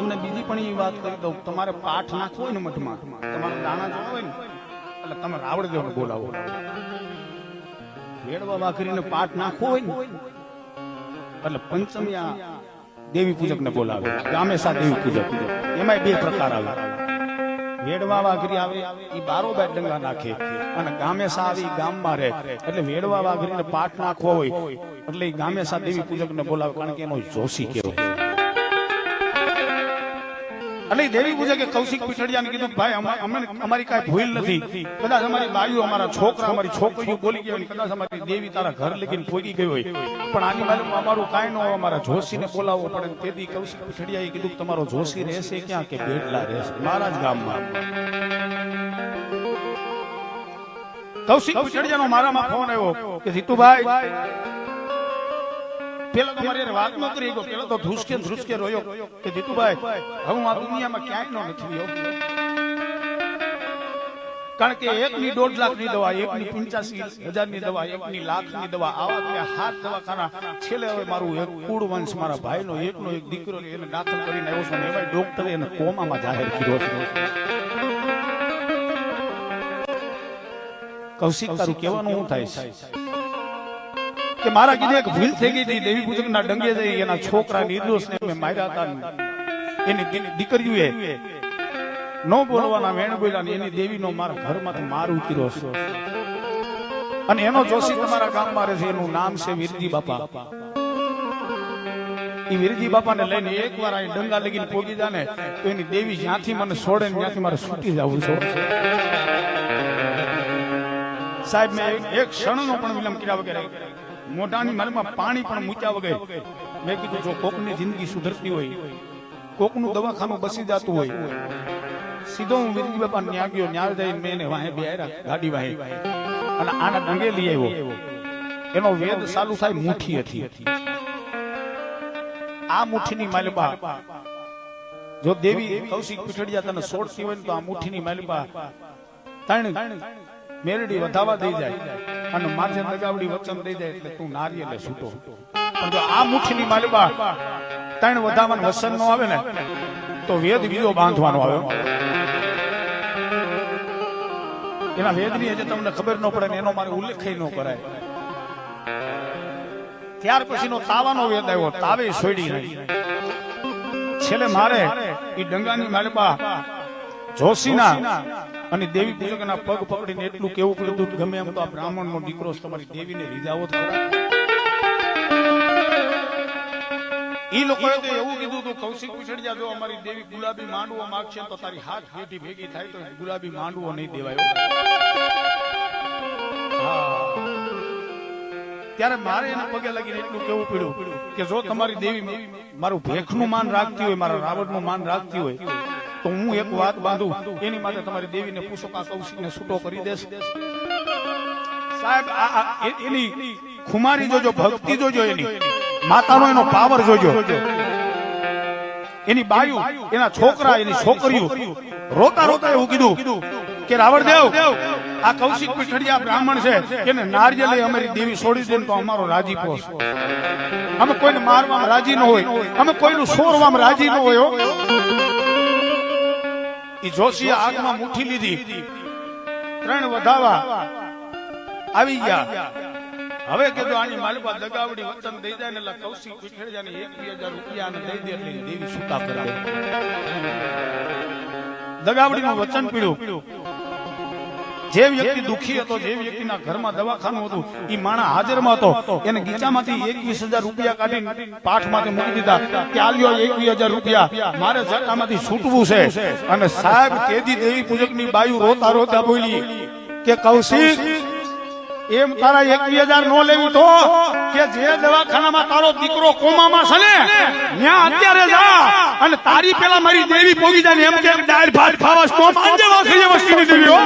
તમને બીજી પણ એ વાત કરી દઉં, તમારે પાઠ નાખવો હોય ને મઠમાં, તમારે દાણા જોવા હોય ને એટલે તમે રાવળદેવને બોલાવો. વેડવા વાઘરીને પાઠ નાખવો હોય ને એટલે પંચમિયા દેવી પૂજક ને બોલાવે, ગામેસા દેવી પૂજક. એમાં બે પ્રકાર આવે. વેડવા વાઘરી આવે એ બારોબાર ડંગા નાખે, અને ગામેસા આવી ગામમાં રહે. એટલે વેડવા વાઘરીને પાઠ નાખવો હોય એટલે એ ગામેસા દેવી પૂજક ને બોલાવે, કારણ કે એનો જોશી કહેવાય. એટલે દેવી પૂજકે કૌશિક પીઠડિયાને કીધું, ભાઈ અમારી કાંઈ ભૂલ નથી, કદાચ અમારી બાઈઓ, અમારા છોકરા, અમારી છોકરીઓ બોલી ગઈ હોય, કદાચ અમારી દેવી તારા ઘર લગીને પોગી ગઈ હોય, પણ આની બાજુમાં અમારું કાંઈ ન હોય, અમારા જોશીને બોલાવવો પડે. તેથી કૌશિક પીઠડિયાએ કીધું, તમારો જોશી રહેશે ક્યાં? કે બેડલા રહેશે, મારા જ ગામમાં. કૌશિક પીઠડિયાનો મારામાં ફોન આવ્યો કે જીતુભાઈ, પેલા તો મારી વાત ન કરી ગયો, પેલા તો ધ્રુસકે રોયો કે જીતુભાઈ, હવે હું આ દુનિયામાં ક્યાંય નથી રહ્યો, કારણ કે 1.5 લાખની દવા, 85,000 ની દવા, 1 લાખની દવા, આવા મેં 7 દવાખાના. છેલ્લે હવે મારું એક કુળ વંશ, મારા ભાઈનો એકનો એક દીકરો એને દાખલ કરીને આવ્યો છું, એમાં ડોક્ટરે એને કોમામાં જાહેર કર્યો છે. કૌશિક, તારું કહેવાનું શું થાય છે કે મારા કીધે એક ભૂલ થઈ ગઈ હતી, દેવી પૂજકના ડંગે જઈ એના છોકરા નિર્દોષને મેં માર્યા હતા. એની દીકરીઓએ ન બોલવાના વેણ બોલ્યા ને એની દેવીનો મારા ઘરમાંથી માર ઉતર્યો છે, અને એનો જોશી તમારા ગામમાં રહે છે. એનું નામ છે વીરજી બાપા. એ વીરજી બાપાને લઈને એકવાર અહીં ડંગા લગીને પોગી જાય ને તો એની દેવી જ્યાંથી મને છોડે ને ત્યાંથી મારે છૂટી જવું છે. સાહેબ, મેં એક ક્ષણનો પણ વિલંબ કર્યા વગર મોઢાની માલમાં પાણી પણ મૂક્યા વગર મેં કીધું, જો કોકની જિંદગી સુધરતી હોય, કોકનું દવાખાનું બસી જતું હોય, સીધો હું વીરજી બાપા ન્યા ગયો. ન્યા જઈને મેં એને વાહે બેહાર્યા, ગાડી વાહે, અને આના ડંગે લઈ આવ્યો. એનો વેદ ચાલુ થાય મુઠ્ઠી હતી. આ મુઠ્ઠીની માલપા જો દેવી કૌશિક પીઠડિયા તને છોડતી હોય ને તો આ મુઠ્ઠીની માલપા 3 મેરડી વધાવા દઈ જાય અને માથે લગાવડી વચન દઈ જાય, એટલે તું નારિયેલે છૂટો. પણ જો આ મુઠ્ઠીની માલપા 3 વધાવાનું વચન નો આવે ને તો વેદ બીજો બાંધવાનો આવે. એના વેદની હજી તમને ખબર ન પડે ને એનો મારે ઉલ્લેખ ન કરાય. ત્યાર પછીનો તાવાનો વેદ આવ્યો, તાવે છોડી નહીં. છેલ્લે મારે એ ડંગાની માલપા જોશીના અને દેવી પૂજકના પગ પકડીને એટલું કેવું પડ્યું, ગમે એમ તો આ બ્રાહ્મણનો દીકરો તમારી દેવીને રીઝાવો થયો. ઈ લોકોએ તો એવું કીધું હતું, કૌશિક પીઠડિયા, જો અમારી દેવી ગુલાબી માંડવો માંગશે તો તારી હાથ પેટી ભેગી થાય તો ગુલાબી માંડવો નહીં દેવાયો. ત્યારે મારે એના પગે લાગીને એટલું કેવું પડ્યું કે જો તમારી દેવી મારું ભેખનું માન રાખતી હોય, મારા રાવણનું માન રાખતી હોય તો હું એક વાત બાંધું, એની માટે તમારી દેવીને પૂછો કે કૌશિકને છૂટો કરી દેશે. સાહેબ, એની ખુમારી જોજો, ભક્તિ જોજો, એની માતાનો એનો પાવર જોજો. એની બાયુ, એના છોકરા, એની છોકરીઓ રોતા રોતા એવું કીધું કે રાવણદેવ, આ કૌશિક પીઠડિયા બ્રાહ્મણ છે, એને નારિયેલે અમારી દેવી છોડી દે તો અમારો રાજીપો છે. અમે કોઈને મારવામાં રાજી ન હોય, અમે કોઈનું છોડવામાં રાજી ન હોય. ઈ જોશીએ આગમાં મુઠ્ઠી લીધી, 3 વધાવા આવી ગયા. હવે કીધું આની માલપા દગાવડી વચન દઈ જાય ને એટલે કૌશિક પીઠડિયાને 1-2 હજાર રૂપિયા દઈ દે એટલે દેવી છૂટા કરી દે. દગાવડીનું વચન પીડ્યું. જે વ્યક્તિ દુખી હતો, જે વ્યક્તિના ઘરમાં દવાખાનું હતું, એ માણા હાજરમાં હતો, એને ગીચામાંથી 21,000 રૂપિયા કાઢી પાઠમાંથી મૂકી દીધા કે આલ્યો 21,000 રૂપિયા, મારે જટામાંથી છૂટવું છે. અને સાહેબ, તેજી દેવી પૂજકની બાયુ રોતા રોતા બોલી કે કૌશિક, એમ તારા 21,000 નો લેવી તો કે જે દવાખાનામાં તારો દીકરો કોમામાં છે ને ત્યાં અત્યારે જા અને તારી પેલા મારી દેવી પોગી જાય ને એમ કે દાળ ભાત ખાવા તો માંજે વાખી વસ્તીની દેવી.